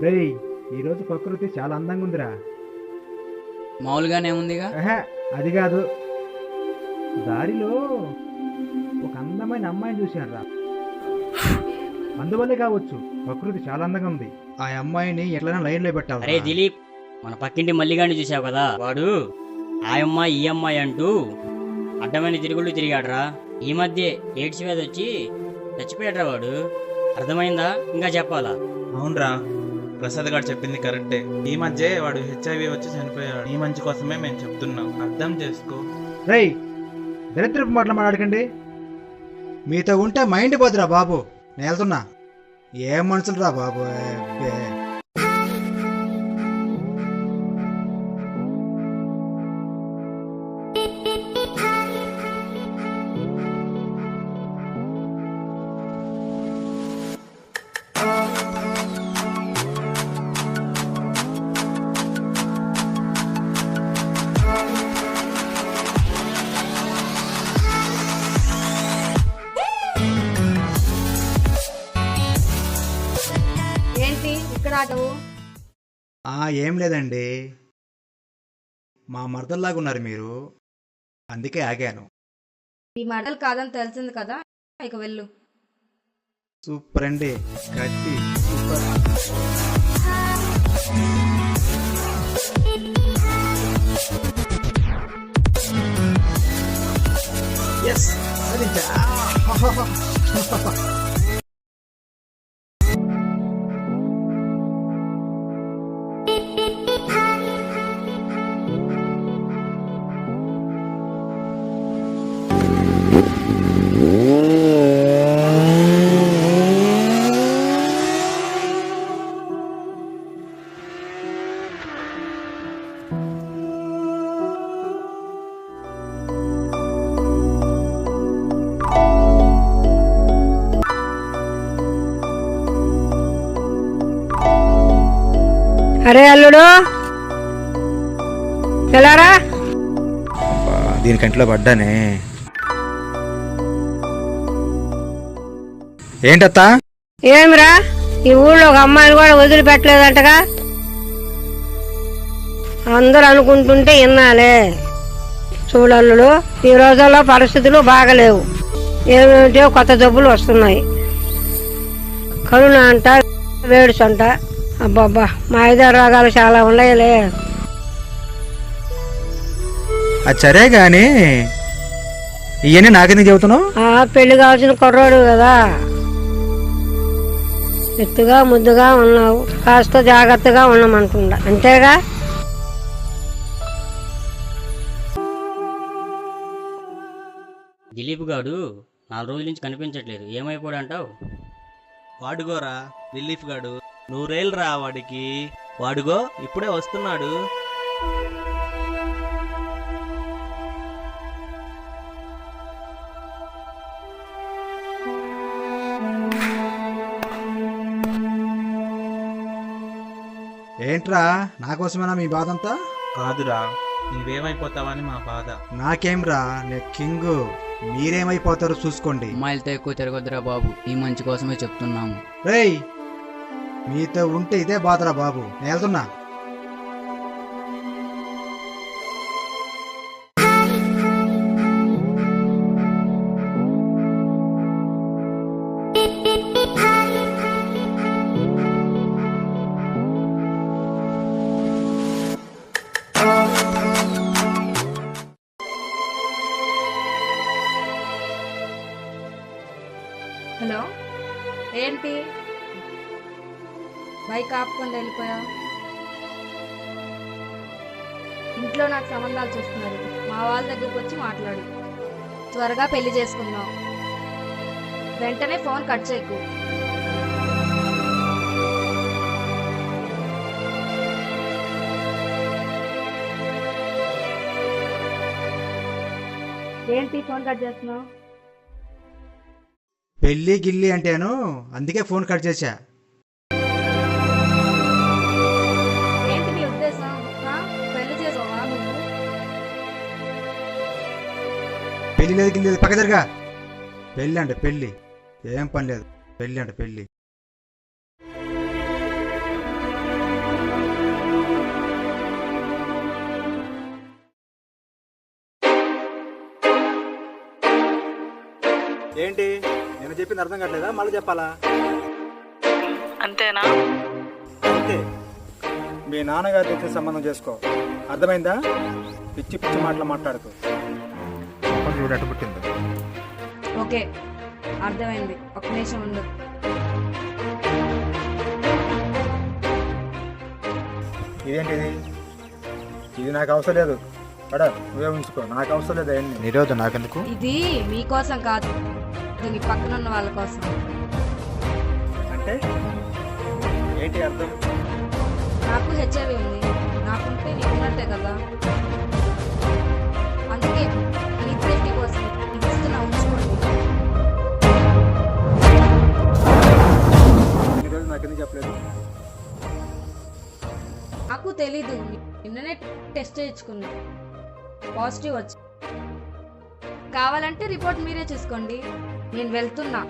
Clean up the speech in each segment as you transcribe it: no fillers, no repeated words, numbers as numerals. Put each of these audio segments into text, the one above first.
రేయ్, ఈరోజు ప్రకృతి చాలా అందంగా ఉందిరా. మామూలుగానే ఉందిగా. అది కాదు, దారిలో ఒక అందమైన అమ్మాయిని చూశానురా. అందువల్లే కావచ్చు ప్రకృతి చాలా అందంగా ఉంది. ఆ అమ్మాయిని ఎట్లైనా లైన్లో అరే పెట్టాలి. దిలీప్, మన పక్కింటి మల్లిగాని చూసావు కదా, వాడు ఆ అమ్మాయి ఈ అమ్మాయి అంటూ అడ్డమైన తిరుగుళ్ళు తిరిగాడురా. ఈ మధ్య ఎయిడ్స్ వ్యాధి వచ్చి చచ్చిపోయాడ్రా వాడు. అర్థమైందా? ఇంకా చెప్పాలా? అవునరా, ప్రసాద్ గారు చెప్పింది కరెక్టే. ఈ మధ్య వాడు హెచ్ఐవి వచ్చి చనిపోయాడు. ఈ మంచి కోసమే మేము చెప్తున్నాం, అర్థం చేసుకో. రేయ్, దరిద్రపు మాటలు మాట్లాడకండి. మీతో ఉంటే మైండ్ పోతురా బాబు. నేను వెళ్తున్నా. ఏం మనుషులు రా బాబు. ఏంటి ఇక్కడ ఆటవు? ఏం లేదండి, మా మరదల్లాగా ఉన్నారు మీరు, అందుకే ఆగాను. ఈ మాటలు కాదని తెలిసింది కదా, ఇక వెళ్ళు. సూపర్ అండి, గట్టి సూపర్. ఎస్, సాధించా. అరే అల్లుడు, ఎలారా? దీని కంట్లో పడ్డానే. ఏంటత్తా? ఏమిరా, ఈ ఊళ్ళో ఒక అమ్మాయిని కూడా వదిలిపెట్టలేదంటగా? అందరూ అనుకుంటుంటే విన్నాలే. చూడల్లుడు, ఈ రోజుల్లో పరిస్థితులు బాగలేవు. ఏమిటో కొత్త జబ్బులు వస్తున్నాయి. కరోనా అంట, వేడ్స్ అంట. అబ్బాబ్బా, మాయిదా రోగాలు చాలా ఉన్నాయిలే. అది సరే గాని ఇవన్నీ నాకెందుకు చెబుతున్నావు? పెళ్లి కావాల్సిన కుర్రాడు కదా, ఎత్తుగా ముద్దుగా ఉన్నావు, కాస్త జాగ్రత్తగా ఉండమంటుండా, అంతేగా? దిలీప్ గాడు 4 రోజుల నుంచి కనిపించట్లేదు, ఏమైపోయాడంటావు? వాడుగోరా రిలీఫ్ గాడు, 100 ఏళ్ళు రా వాడికి. వాడుగో ఇప్పుడే వస్తున్నాడు. ఏంట్రా, నా కోసమేనా మీ బాధ అంతా? కాదురా, నీవేమైపోతావని మా బాధ. నాకేంరా, నే కింగ్. మీరేమైపోతారో చూసుకోండి. అమ్మాయిలతో ఎక్కువ తిరగొద్దురా బాబు, ఈ మంచి కోసమే చెప్తున్నాము. రేయ్, మీతో ఉంటే ఇదే బాధరా బాబు. నేను వెళ్తున్నా. హలో, ఏంటి బైక్ ఆపుకుండా వెళ్ళిపోయా? ఇంట్లో నాకు సంబంధాలు చూస్తున్నారు, మా వాళ్ళ దగ్గరకు వచ్చి మాట్లాడు. త్వరగా పెళ్లి చేసుకుందాం. వెంటనే ఫోన్ కట్ చేయకు. ఏంటి ఫోన్ కట్ చేస్తున్నావు? పెళ్ళి గిల్లి అంటేను, అందుకే ఫోన్ కట్ చేశా. ఏంటి నీ ఉద్దేశం? పెళ్లి చేసుకోవా నువ్వు? పెళ్లి లేదు గిల్లి లేదు, పక్క జరగా. పెళ్ళి అంటే పెళ్ళి, ఏం పని లేదు. పెళ్ళి అంటే పెళ్ళి. ఏంటి నేను చెప్పింది అర్థం కావట్లేదా? మళ్ళీ చెప్పాలా? అంతేనా? అంతే. మీ నాన్నగారు తెచ్చిన సంబంధం చేసుకో, అర్థమైందా? పిచ్చి పిచ్చి మాటలు మాట్లాడుకో. చూడు ఎట్ట పుట్టింది. ఓకే, అర్థమైంది. ఒక నిమిషం ఉండు. ఇదేంటిది? ఇది నాకు అవసరం లేదు. పడా, నువ్వే ఉంచుకో, నాకు అవసరం లేదు. అవన్నీ ఈరోజు నాకెందుకు? ఇది మీకోసం కాదు, ఇది నీ పక్కన ఉన్న వాళ్ళ కోసం. అంటే ఏంటి అర్థం? నాకు హెచ్ఐవి ఉంది, నాకుంటే నీకున్నట్టే కదా. అందుకే నీ సేఫ్టీ కోసం ఇది ఇస్తున్నా, ఉంచుకోండి. ఈరోజు నాకెందుకు చెప్పలేదు? నాకు తెలీదు, నిన్ననే టెస్ట్ చేయించుకున్నా, పాజిటివ్ వచ్చి. కావాలంటే రిపోర్ట్ మీరే చూసుకోండి. నేను వెళ్తున్నా.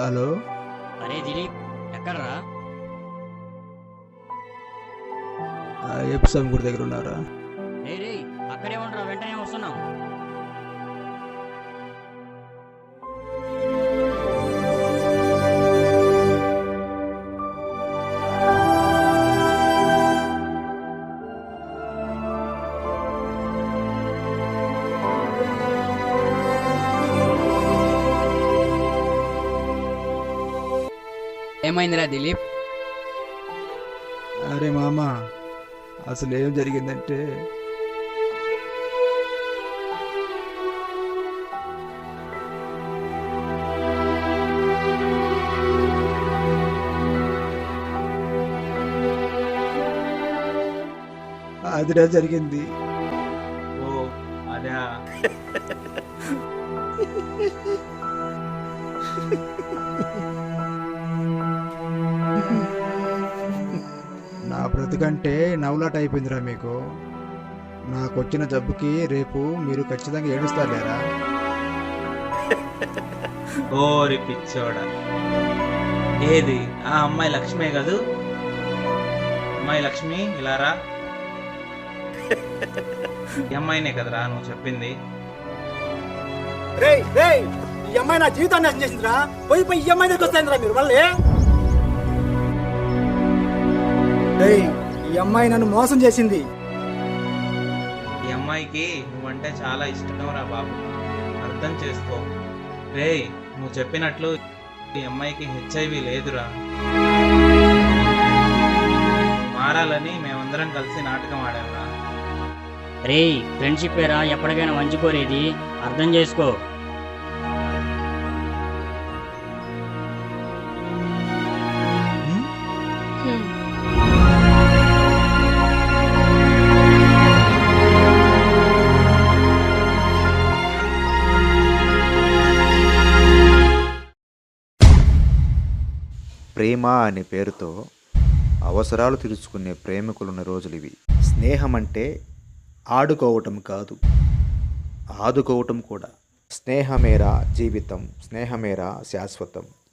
హలో, అరే దిలీప్, ఎక్కడరా? అయ్యప్ప స్వామి గుడి దగ్గర ఉన్నారా? రే అక్కడే ఉండరా, వెంటనే వస్తున్నాం. ఏమైందిరా దిలీప్? అరే మామ, అసలు ఏం జరిగిందంటే అదిరా జరిగింది. ఓ అదా. నా బ్రతుకంటే నవ్వులాట అయిపోయిందిరా మీకు. నాకు వచ్చిన జబ్బుకి రేపు మీరు ఖచ్చితంగా ఏడుస్తారులేరా? ఓరి పిచ్చోడా. ఏది ఆ అమ్మాయి లక్ష్మే కదూ? అమ్మాయి లక్ష్మి, ఇలా రా. ఈ అమ్మాయినే కదరా నువ్వు చెప్పింది? ఈ అమ్మాయి నా జీవితాన్ని నాశనం చేసిందిరా. పోయి పోయి ఈ అమ్మాయి దగ్గర వస్తాయిందిరా మీరు మళ్ళీ. ఈ అమ్మాయి నన్ను మోసం చేసింది. ఈ అమ్మాయికి నువ్వంటే చాలా ఇష్టం రా బాబు, అర్థం చేసుకో. రేయ్, నువ్వు చెప్పినట్లు ఈ అమ్మాయికి హెచ్ఐవి లేదురా. మారాలని మేమందరం కలిసి నాటకం ఆడాంరా. రే ఫ్రెండ్షిప్ ఏరా ఎప్పటికైనా మంచుకోరేది, అర్థం చేసుకో. ప్రేమ అనే పేరుతో అవసరాలు తీర్చుకునే ప్రేమికులున్న రోజులివి. స్నేహం అంటే ఆడుకోవటం కాదు, ఆదుకోవటం కూడా. స్నేహమేరా జీవితం, స్నేహమేరా శాశ్వతం.